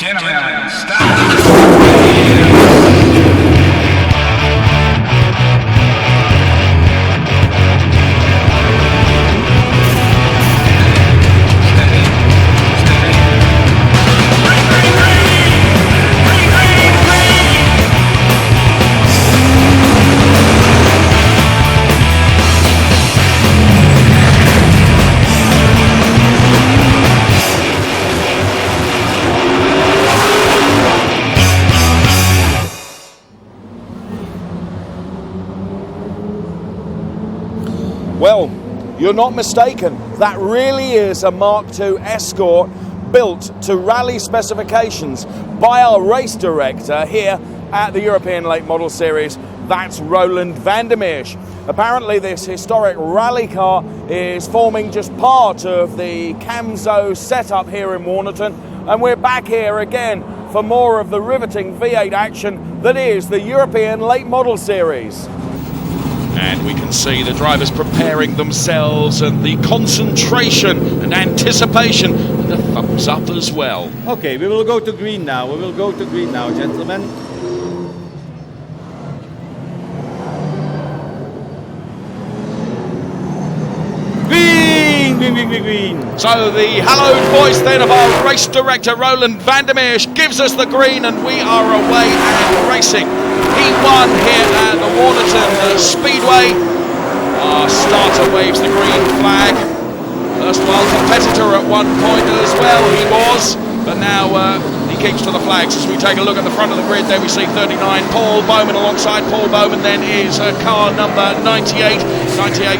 Gentlemen, stop. Well, you're not mistaken. That really is a Mark II Escort built to rally specifications by our race director here at the European Late Model Series. That's Roland van der Meers. Apparently this historic rally car is forming just part of the Camzo setup here in Warnerton, and we're back here again for more of the riveting V8 action that is the European Late Model Series. And we can see the drivers preparing themselves and the concentration and anticipation and the thumbs up as well. Okay, we will go to green now. Gentlemen. Green. So the hallowed voice then of our race director Roland van der Meers gives us the green, and we are away and racing. He won here at the Warnerton Speedway. Our starter waves the green flag. Erstwhile competitor at one point as well he was, but now he keeps to the flags. As we take a look at the front of the grid, there we see 39 Paul Bowman. Alongside Paul Bowman then is car number 98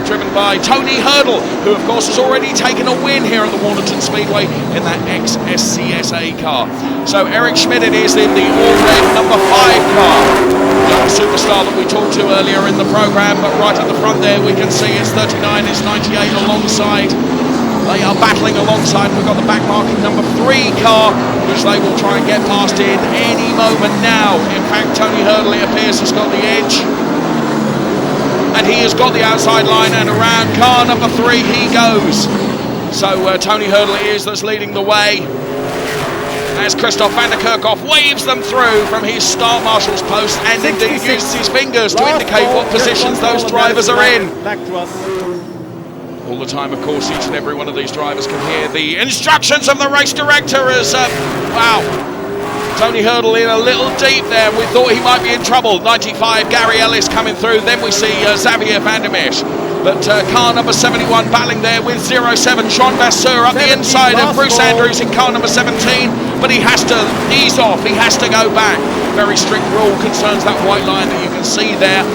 driven by Tony Hurdle, who of course has already taken a win here at the Warnerton Speedway in that XSCSA car. So Eric Schmidt it is in the all-red number 5 car. The superstar that we talked to earlier in the programme, but right at the front there we can see it's 39, it's 98 alongside. They are battling alongside. We've got the back marking number 3 car, which they will try and get past in any moment now. In fact, Tony Hurdle, it appears, has got the edge. And he has got the outside line, and around car number 3 he goes. So Tony Hurdle it is that's leading the way, as Christoph van der Kerkhoff waves them through from his start marshal's post and indeed uses his fingers to indicate what positions those drivers are in. Back to us. All the time, of course, each and every one of these drivers can hear the instructions of the race director as, wow, Tony Hurdle in a little deep there. We thought he might be in trouble. 95, Gary Ellis coming through. Then we see Xavier van der Meers. But car number 71 battling there with 07, Jean Vasseur up the inside of Bruce Andrews in car number 17. But he has to ease off. He has to go back. Very strict rule concerns that white line that you can see there.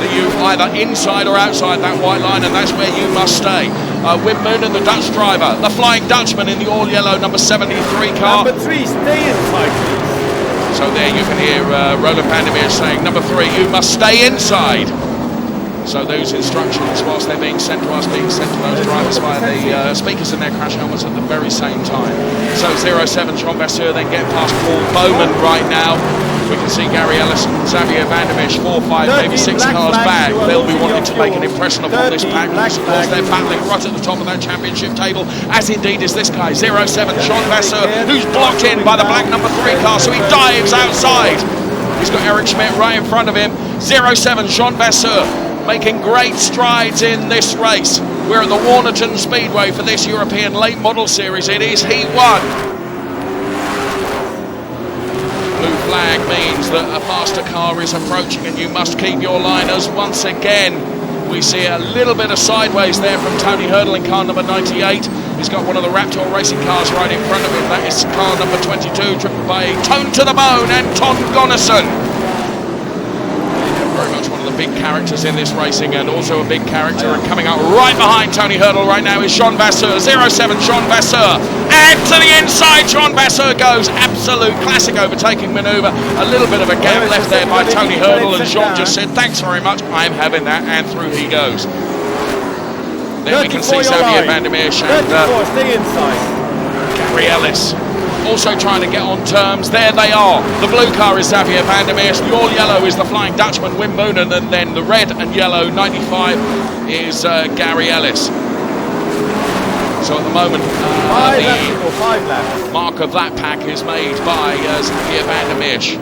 That you either inside or outside that white line, and that's where you must stay. Wim Moonen, the Dutch driver, the Flying Dutchman in the all-yellow number 73 car. Number 3, stay inside, please. So there you can hear Roland van der Meers saying, number 3, you must stay inside. So those instructions, whilst they're being sent to us, being sent to those drivers via the speakers in their crash helmets at the very same time. So 07, Jean Vasseur then get past Paul Bowman right now. We can see Gary Ellis and Xavier van der Meers 4, 5, maybe 6 cars back. They'll be wanting to make an impression upon this pack. Of course, they're battling right at the top of that championship table, as indeed is this guy, 07, Jean Vasseur, who's blocked in by the black number 3 car, so he dives outside. He's got Eric Schmidt right in front of him. 07, Jean Vasseur, making great strides in this race. We're at the Warnerton Speedway for this European Late Model Series. It is Heat 1. Blue flag means that a faster car is approaching and you must keep your liners. Once again, we see a little bit of sideways there from Tony Hurdle in car number 98. He's got one of the Raptor racing cars right in front of him. That is car number 22, driven by Tone to the Bone and Ton Gonneson. Very much one of the big characters in this racing, and also a big character. And coming up right behind Tony Hurdle right now is Jean Vasseur, 07 Jean Vasseur. And to the inside, Jean Vasseur goes. Absolute classic overtaking manoeuvre. A little bit of a gap left there by Tony Hurdle, and Jean just said, thanks very much, I'm having that, and through he goes. Then we can see Xavier van der Meers and stay inside. Gary Ellis also trying to get on terms. There they are. The blue car is Xavier van der Meers. The all-yellow is the Flying Dutchman, Wim Moonen, and then the red and yellow 95 is Gary Ellis. So at the moment, Five laps to the go, 5 laps. mark of that pack is made by Xavier van der Meers.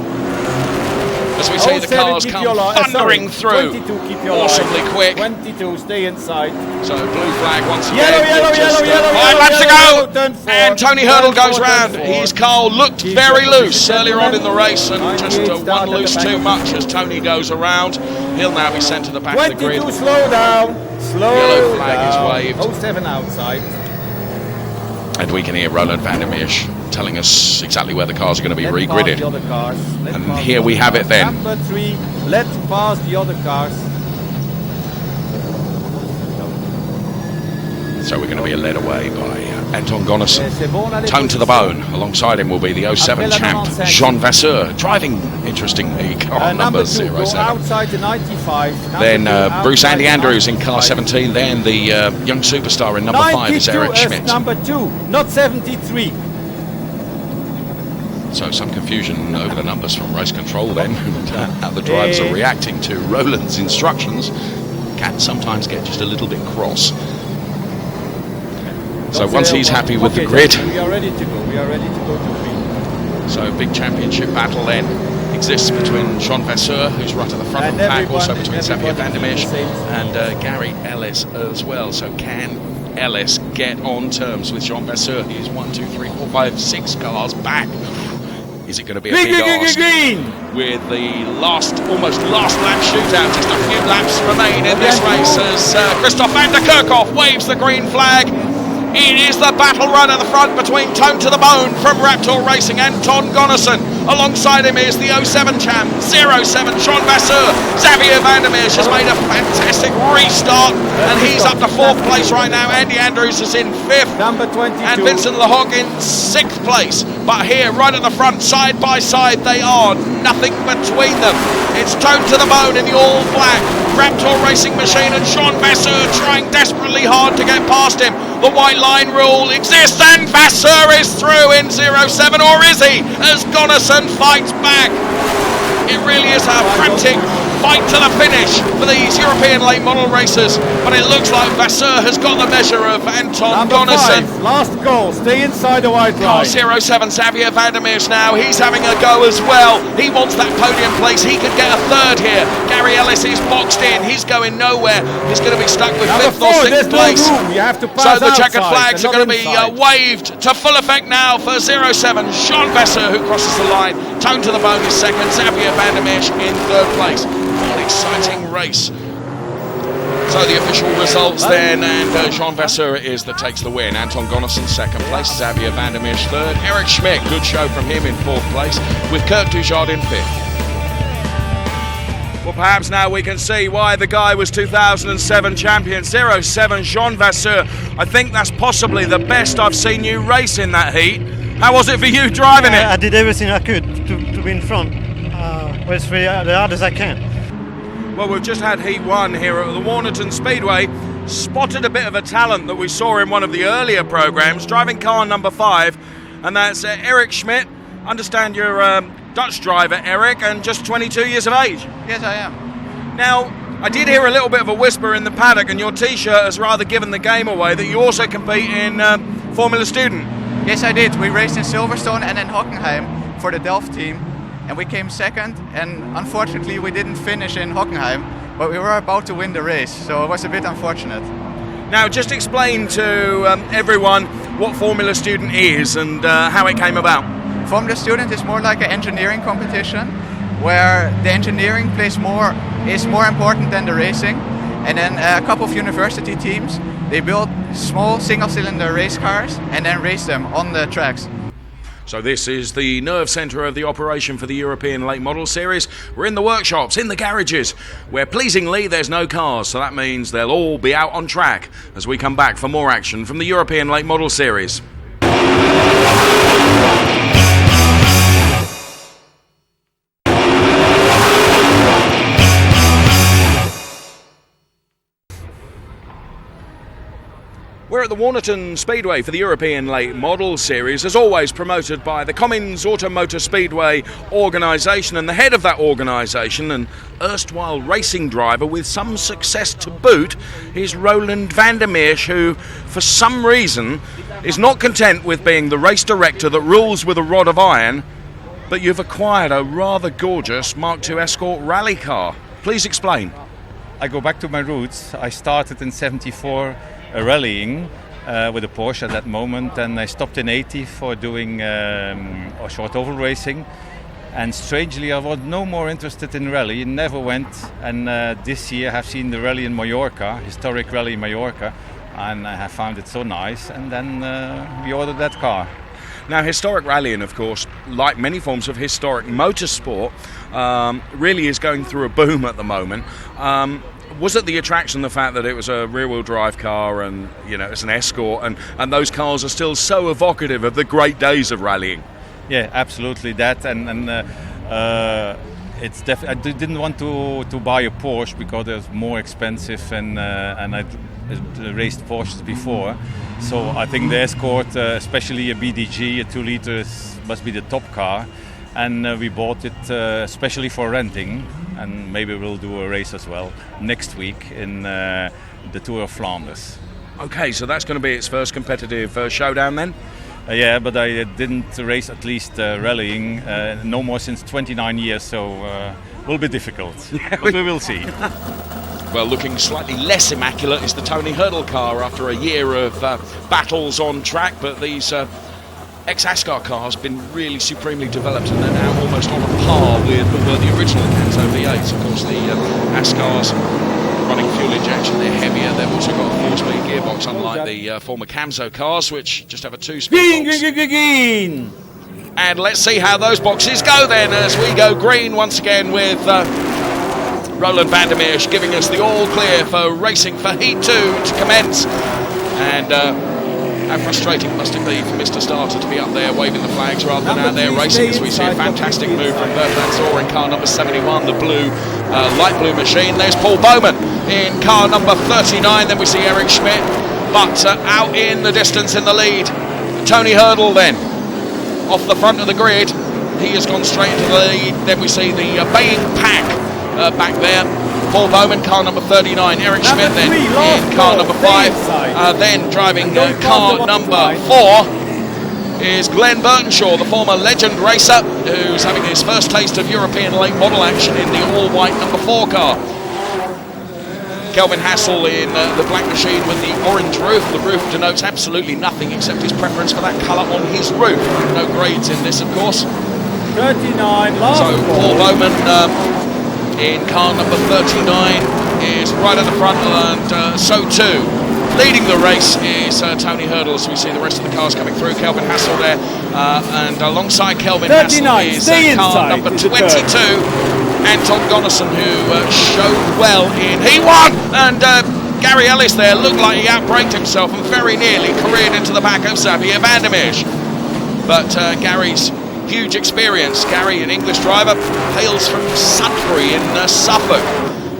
As we see the 07, cars keep come your line. thundering through. 22, keep your Awesomely line. quick. 22, stay inside. So blue flag once again. Yellow, Just, yellow, 5 laps to yellow, go. turn four. And Tony Turn Hurdle four, goes turn round. four. His car looked Keep very your loose position, earlier on in the gentlemen. race, and just 98 one start at the loose back too of the much as Tony goes around. He'll now be sent to the back of the 22, grid. slow down. Slow Yellow flag is down. waved. 07 outside. And we can hear Roland van der Meers telling us exactly where the cars are going to be Let's pass regridded. the other cars. Let's And pass here the we other have it cars. then. Number 3, let's pass the other cars. So we're going to be led away by Anton Gonnessen. Tone to the bone. Alongside him will be the 07 champ, Jean Vasseur, driving, interestingly, car number Number 2, go 07. outside the 95. Number Then 2, Bruce outside Andy the Andrews in 95. car 17. Then the young superstar in number 5 is 92 Eric as Schmidt. number 2, not 73. So some confusion over the numbers from race control then, and how the drivers are reacting to Roland's instructions. Can sometimes get just a little bit cross. So once he's happy with the grid, We are ready to go. We are ready to go to green. so big championship battle then exists between Jean Vasseur, who's right at the front of the pack, also between Xavier van der Meers and Gary Ellis as well. So can Ellis get on terms with Jean Vasseur? He's 1, 2, 3, 4, 5, 6 cars back. Is it going to be a big ask? Green! With the almost last lap shootout, just a few laps remain in this race as Christoph van der Kerkhoff waves the green flag. It is the battle right at the front between Tone to the Bone from Raptor Racing and Ton Gonnessen. Alongside him is the 07 champ, 07 Jean Vasseur. Xavier van der Meers has made a fantastic restart and he's up to 4th place right now. Andy Andrews is in 5th. Number 22. And Vincent Lehog in 6th place. But here, right at the front, side by side, they are nothing between them. It's Tone to the Bone in the all-black Raptor Racing machine and Jean Vasseur trying desperately hard to get past him. The white line rule exists and Vasseur is through in 07, or is he? As Gonnessen fights back. It really is a frantic fight to the finish for these European late model racers, but it looks like Vasseur has got the measure of Anton Number Gonnessen. 5, last goal. Stay inside the white Car line. 07 Xavier van der Meers now, he's having a go as well. He wants that podium place, he could get a 3rd here. Gary Ellis is boxed in, he's going nowhere. He's going to be stuck with Number 5th or 4, 6th there's no place. room. You have to pass So the checkered outside flags and are going to not be inside. waved to full effect now for 07 Jean Vasseur, who crosses the line. Tone to the Bone is 2nd, Xavier van der Meers in 3rd place. What an exciting race. So the official results then, and Jean Vasseur it is that takes the win. Anton Gonnessen 2nd place, Xavier van der Meers 3rd, Eric Schmidt, good show from him in 4th place, with Kurt Dujard in 5th. Well, perhaps now we can see why the guy was 2007 champion, 07 Jean Vasseur. I think that's possibly the best I've seen you race in that heat. How was it for you driving it? I did everything I could to be in front, with the hard as I can. Well, we've just had Heat 1 here at the Warnerton Speedway. Spotted a bit of a talent that we saw in one of the earlier programmes, driving car number 5, and that's Eric Schmidt. Understand you're a Dutch driver, Eric, and just 22 years of age. Yes, I am. Now, I did hear a little bit of a whisper in the paddock, and your T-shirt has rather given the game away, that you also compete in Formula Student. Yes, I did. We raced in Silverstone and in Hockenheim for the Delft team, and we came 2nd, and unfortunately we didn't finish in Hockenheim, but we were about to win the race, so it was a bit unfortunate. Now, just explain to everyone what Formula Student is and how it came about. Formula Student is more like an engineering competition, where the engineering is more important than the racing, and then a couple of university teams, they build small single-cylinder race cars and then race them on the tracks. So this is the nerve centre of the operation for the European Late Model Series. We're in the workshops, in the garages, where pleasingly there's no cars, so that means they'll all be out on track as we come back for more action from the European Late Model Series. We're at the Warnerton Speedway for the European Late Model Series, as always promoted by the Cummins Automotor Speedway organisation, and the head of that organisation, an erstwhile racing driver with some success to boot, is Roland van der Meers, who for some reason is not content with being the race director that rules with a rod of iron, but you've acquired a rather gorgeous Mark II Escort rally car. Please explain. I go back to my roots. I started in '74 rallying with a Porsche at that moment, and I stopped in '80 for doing short oval racing. And strangely, I was no more interested in rally. Never went. And this year, I have seen the rally in Mallorca, historic rally in Mallorca, and I have found it so nice. And then we ordered that car. Now, historic rallying, of course, like many forms of historic motorsport, really is going through a boom at the moment. Was it the attraction, the fact that it was a rear-wheel drive car and, you know, it's an Escort, and those cars are still so evocative of the great days of rallying? Yeah, absolutely that, and it's I didn't want to buy a Porsche because it was more expensive, and I raced Porsches before, so I think the Escort, especially a BDG, a 2 liters, must be the top car, and we bought it especially for renting, and maybe we'll do a race as well next week in the Tour of Flanders. Okay, so that's going to be its first competitive showdown then? Yeah, but I didn't race at least rallying no more since 29 years, so will be difficult. But we will see. Well, looking slightly less immaculate is the Tony Hurdle car after a year of battles on track, but these ex-Ascar cars have been really supremely developed, and they're now almost on a par with the original Canto V8s. Of course, the Ascars running fuel injection, they're heavier. They've also got a 4-speed gearbox, unlike the former Camso cars, which just have a 2-speed box. And let's see how those boxes go then, as we go green once again with Roland van der Meers giving us the all clear for racing for Heat 2 to commence. And how frustrating must it be for Mr. Starter to be up there waving the flags rather than out there racing, as we see a fantastic move from Bert van Zor in car number 71, the blue, light blue machine. There's Paul Bowman in car number 39, then we see Eric Schmidt, but out in the distance in the lead, Tony Hurdle then, off the front of the grid, he has gone straight into the lead. Then we see the baying pack back there. Paul Bowman, car number 39. Eric Schmidt then in car number 5. Then driving car number 4 is Glenn Burtonshaw, the former legend racer, who's having his first taste of European late model action in the all-white number 4 car. Kelvin Hassel in the black machine with the orange roof. The roof denotes absolutely nothing except his preference for that colour on his roof. No grades in this, of course. 39, so Paul Bowman in car number 39 is right at the front, and so too leading the race is Tony Hurdle. So we see the rest of the cars coming through. Kelvin Hassel there, and alongside Kelvin Hassel is car number 22, Anton Gonnerson, who showed well in Heat 1, and Gary Ellis there looked like he outbraked himself and very nearly careered into the back of Xavier van der Meers. But Gary's huge experience. Gary, an English driver, hails from Sudbury in Suffolk,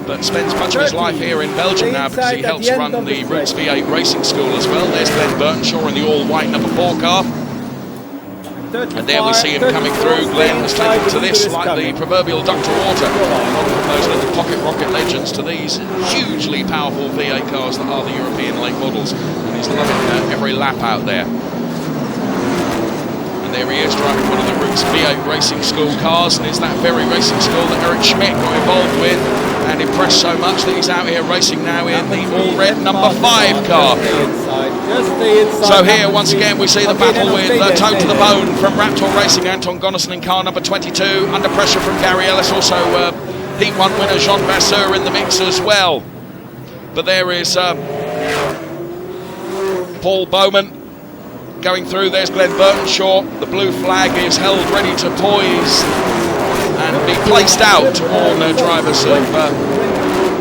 but spends much of his life here in Belgium now because he helps run the Roots V8 racing school as well. There's Glenn Burtonshaw in the all-white number 4 car. And there we see him coming through. Glenn has taken to this like the proverbial duck to water. From those little pocket rocket legends to these hugely powerful V8 cars that are the European late models. And he's loving every lap out there. And there he is driving one of the Roots V8 racing school cars, and it's that very racing school that Eric Schmidt got involved with and impressed so much that he's out here racing now in the all-red number 5 car. So here once again we see the battle with Toe to the Bone from Raptor Racing, Anton Gonnerson in car number 22, under pressure from Gary Ellis, also Heat 1 winner Jean Vasseur in the mix as well. But there is Paul Bowman going through. There's Glenn Burtonshaw. The blue flag is held ready to poise and be placed out to warn drivers of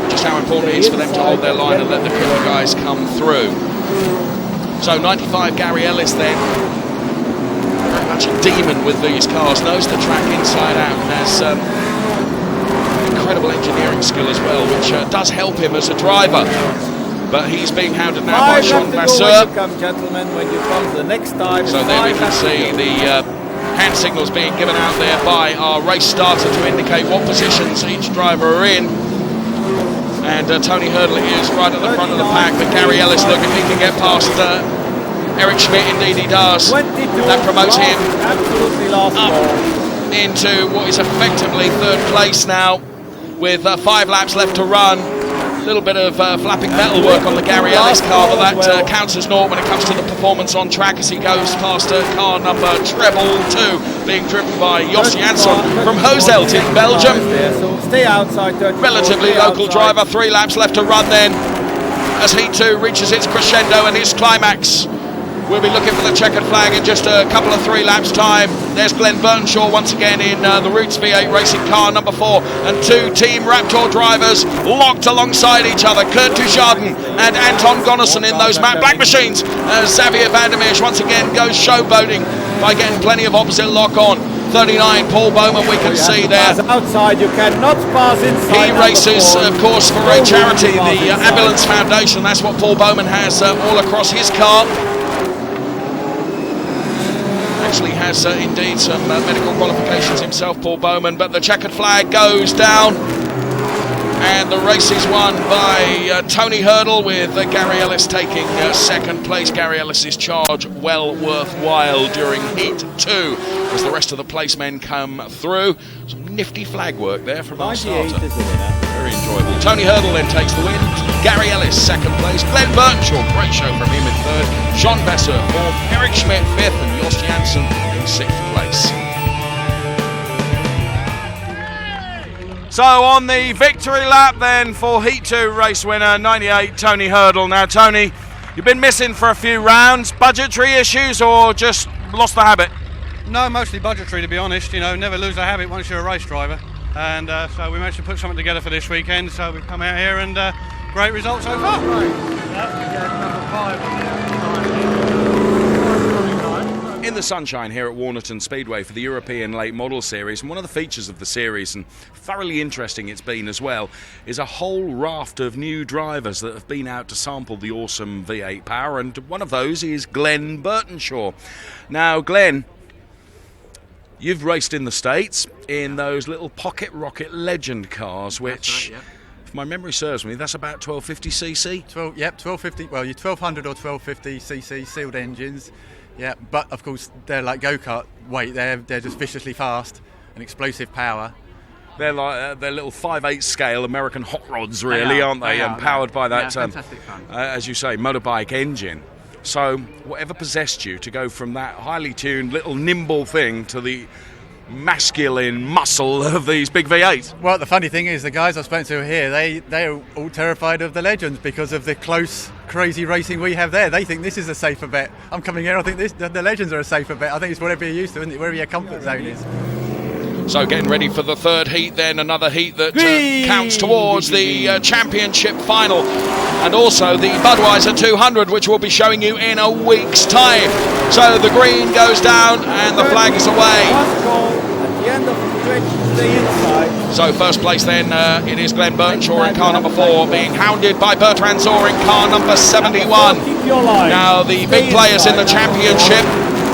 just how important it is for them to hold their line and let the quicker guys come through. So 95 Gary Ellis then, very much a demon with these cars, knows the track inside out, and has incredible engineering skill as well, which does help him as a driver. but he's being hounded now by 5 Jean laps to go Vasseur. when you come, gentlemen, when you come the next time. So there we can see the hand signals being given out there by our race starter to indicate what positions each driver are in. And Tony Hurdle is right at the front of the pack, but Gary Ellis, look, if he can get past Eric Schmidt, indeed he does. That promotes him up into what is effectively third place now, with 5 laps left to run. A little bit of flapping metal work on the Gary Ellis car, but that counts as naught when it comes to the performance on track as he goes past car number treble 2, being driven by Jos Jansson from Hozelt in Belgium. So stay outside. Relatively local driver, 3 laps left to run then, as Heat 2 reaches its crescendo and its climax. We'll be looking for the checkered flag in just a couple of 3 laps time. There's Glenn Burtonshaw once again in the Roots V8 racing car number 4, and 2 Team Raptor drivers locked alongside each other. Kurt Dujardin and Anton Gonnerson in those matte black machines. Xavier Vandermeersch once again goes showboating by getting plenty of opposite lock on. 39 Paul Bowman, we can see there. Outside, you cannot pass inside. He races, of course, for a charity, the Ambulance Foundation. That's what Paul Bowman has all across his car. Actually has indeed some medical qualifications himself, Paul Bowman, but the checkered flag goes down and the race is won by Tony Hurdle, with Gary Ellis taking second place. Gary Ellis's charge well worthwhile during Heat 2 as the rest of the placemen come through. Some nifty flag work there from our starter. Very enjoyable. Tony Hurdle then takes the win. Gary Ellis second place. Glenn Burtonshaw, great show from him in third. Jean Vasseur fourth. Eric Schmidt fifth, and Jos Jansson in sixth place. So on the victory lap then for Heat 2 race winner 98 Tony Hurdle. Now Tony, you've been missing for a few rounds. Budgetary issues or just lost the habit? No, mostly budgetary, to be honest. You know, never lose a habit once you're a race driver. And so we managed to put something together for this weekend. So we've come out here and great results so far. In the sunshine here at Warnerton Speedway for the European Late Model Series, and one of the features of the series, and thoroughly interesting it's been as well, is a whole raft of new drivers that have been out to sample the awesome V8 power, and one of those is Glenn Burtonshaw. Now Glenn, you've raced in the States in those little Pocket Rocket Legend cars, which, right, if my memory serves me, that's about 1250cc? 1250, well, your 1200 or 1250cc sealed engines. Yeah, but of course they're like go-kart weight. They're just viciously fast and explosive power. They're like they're little 5/8 scale American hot rods, really, aren't they? And powered by that, fantastic fun. As you say, motorbike engine. So whatever possessed you to go from that highly tuned little nimble thing to the masculine muscle of these big V8s? Well, the funny thing is, the guys I've spoken to here, they're all terrified of the Legends because of the close, crazy racing we have there. They think this is a safer bet. I'm coming here, I think the Legends are a safer bet. I think it's whatever you're used to, isn't it? Wherever your comfort zone is. So getting ready for the third heat then, another heat that counts towards the championship final, and also the Budweiser 200, which we'll be showing you in a week's time. So the green goes down and the flag is away. So first place then, it is Glenn Burtonshaw in car number 4, being hounded by Bertrand Zor in car number 71. Now the big players in the championship,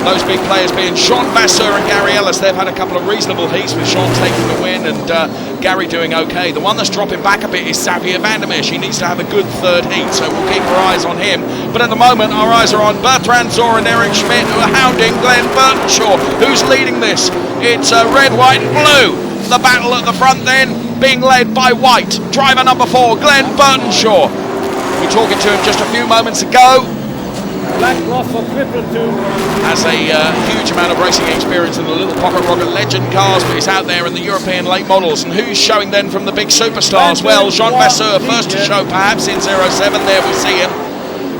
those big players being Jean Vasseur and Gary Ellis. They've had a couple of reasonable heats with Jean taking the win and Gary doing okay. The one that's dropping back a bit is Xavier Vandermeersch. He needs to have a good third heat, so we'll keep our eyes on him. But at the moment, our eyes are on Bertrand Zor and Eric Schmidt, who are hounding Glenn Burtonshaw. Who's leading this? It's red, white and blue. The battle at the front then, being led by white. Driver number 4, Glenn Burtonshaw. We were talking to him just a few moments ago. Black gloss for triple 2. Has a huge amount of racing experience in the little Pocket Rocket Legend cars, but he's out there in the European late models. And who's showing then from the big superstars? Well, Jean Vasseur, first to show perhaps in 07, there we see him.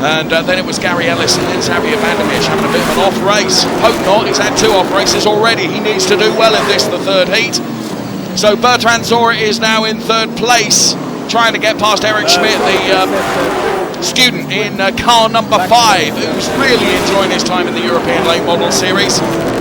And then it was Gary Ellis and then Xavier Vandermeersch having a bit of an off race. Hope not, he's had 2 off races already. He needs to do well in this, the third heat. So Bertrand Zor is now in third place, trying to get past Eric Schmidt, the student in car number 5, who's really enjoying his time in the European Late Model Series.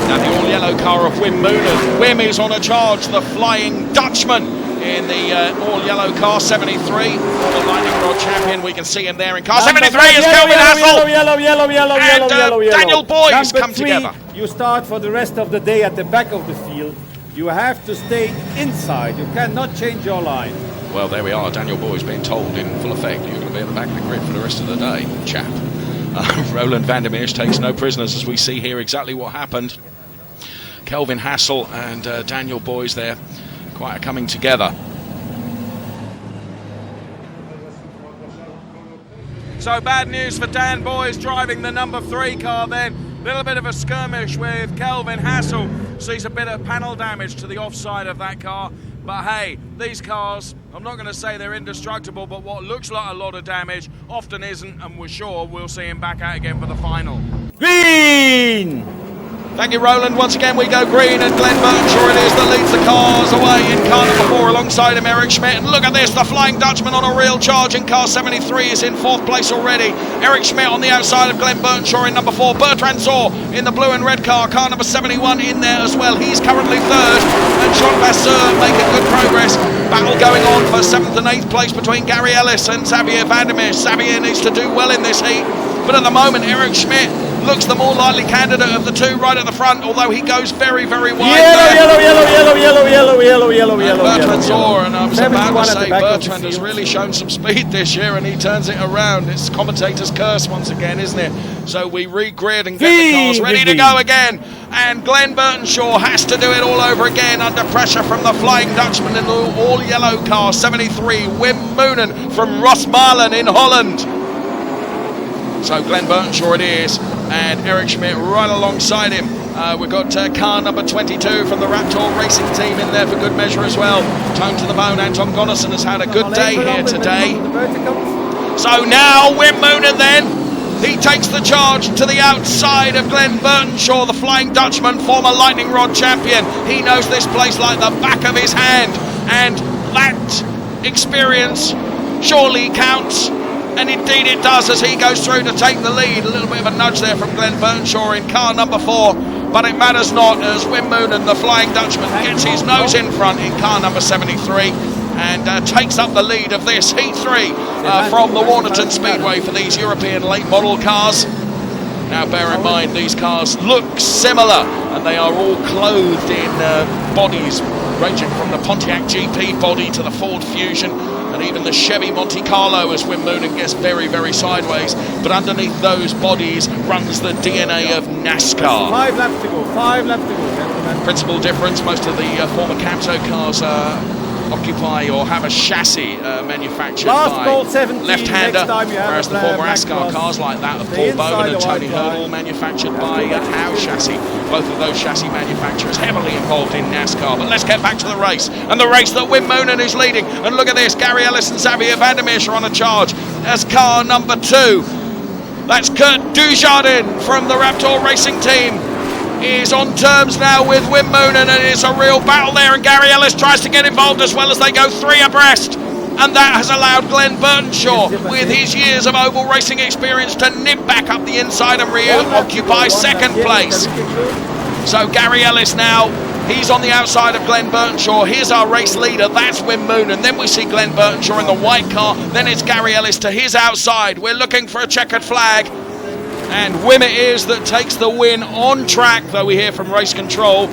Now the all-yellow car of Wim Moonen. Wim is on a charge, the Flying Dutchman in the all-yellow car 73, the lightning rod champion. We can see him there in car 73 is Kelvin Hassel. Yellow. Daniel Boyes Number come 3, together. You start for the rest of the day at the back of the field. You have to stay inside. You cannot change your line. Well, there we are. Daniel Boyes being told in full effect, you're going to be at the back of the grid for the rest of the day, chap. Roland van der Meers takes no prisoners, as we see here exactly what happened. Kelvin Hassel and Daniel Boyes there, quite coming together. So bad news for Dan Boyes driving the number 3 car then. Little bit of a skirmish with Kelvin Hassel. Sees a bit of panel damage to the offside of that car. But hey, these cars, I'm not going to say they're indestructible, but what looks like a lot of damage often isn't, and we're sure we'll see him back out again for the final. Green! Thank you, Roland. Once again, we go green, and Glenn Burnshaw it is that leads the cars away in car number 4 alongside him, Eric Schmidt. And look at this, the Flying Dutchman on a real charge in car 73 is in 4th place already. Eric Schmidt on the outside of Glenn Burnshaw in number 4. Bertrand Zor in the blue and red car number 71 in there as well. He's currently 3rd, and Jean Vasseur making good progress. Battle going on for 7th and 8th place between Gary Ellis and Xavier Vandermeer. Xavier needs to do well in this heat, but at the moment, Eric Schmidt looks the more likely candidate of the 2 right at the front, although he goes very, very wide. Yellow. Bertrand Zor, and I was about to say, Bertrand Bertrand has really shown some speed this year, and he turns it around. It's commentator's curse once again, isn't it? So we re-grid and get the cars ready to go again. And Glenn Burnshaw has to do it all over again under pressure from the Flying Dutchman in the all-yellow car 73, Wim Moonen from Rosmalen in Holland. So Glenn Burnshaw it is, and Eric Schmidt right alongside him. We've got car number 22 from the Raptor Racing team in there for good measure as well. Tone to the bone, Anton Gonnerson has had a good day here today. So now Wim Moonen then, he takes the charge to the outside of Glenn Burnshaw, the Flying Dutchman, former lightning rod champion. He knows this place like the back of his hand, and that experience surely counts. And indeed it does as he goes through to take the lead. A little bit of a nudge there from Glenn Burnshaw in car number 4, but it matters not as Wim Moonen, the Flying Dutchman, gets his nose in front in car number 73 and takes up the lead of this Heat 3 from the Warnerton Speedway for these European late model cars. Now bear in mind these cars look similar, and they are all clothed in bodies ranging from the Pontiac GP body to the Ford Fusion, and even the Chevy Monte Carlo as Wim Moonen gets very, very sideways. But underneath those bodies runs the DNA of NASCAR. 5 laps to go, gentlemen. Principal difference, most of the former Camto cars occupy or have a chassis manufactured by left-hander, whereas the former ASCAR cars like that of Paul Bowman and Tony Hurdle manufactured by Howe chassis. Both of those chassis manufacturers heavily involved in NASCAR. But let's get back to the race, and the race that Wim Moonen is leading. And look at this, Gary Ellis and Xavier Vandermeer are on a charge as car number 2. That's Kurt Dujardin from the Raptor Racing team. Is on terms now with Wim Moonen, and it's a real battle there, and Gary Ellis tries to get involved as well as they go 3 abreast, and that has allowed Glenn Burnshaw, with his years of oval racing experience, to nip back up the inside and occupy 2nd place. So Gary Ellis now, he's on the outside of Glenn Burnshaw. Here's our race leader, that's Wim Moonen. Then we see Glenn Burnshaw in the white car, then it's Gary Ellis to his outside. We're looking for a checkered flag, and Wim it is that takes the win on track, though we hear from race control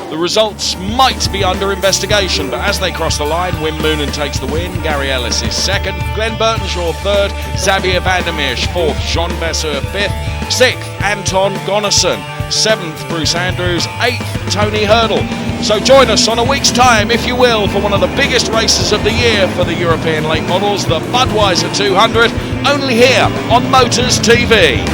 the results might be under investigation. But as they cross the line, Wim Moonen takes the win, Gary Ellis is 2nd, Glenn Burnshaw 3rd, Xavier Vandermeer 4th, Jean Vasseur 5th, 6th Anton Gonnerson, 7th Bruce Andrews, 8th Tony Hurdle. So join us on a week's time, if you will, for one of the biggest races of the year for the European late models, the Budweiser 200, only here on Motors TV.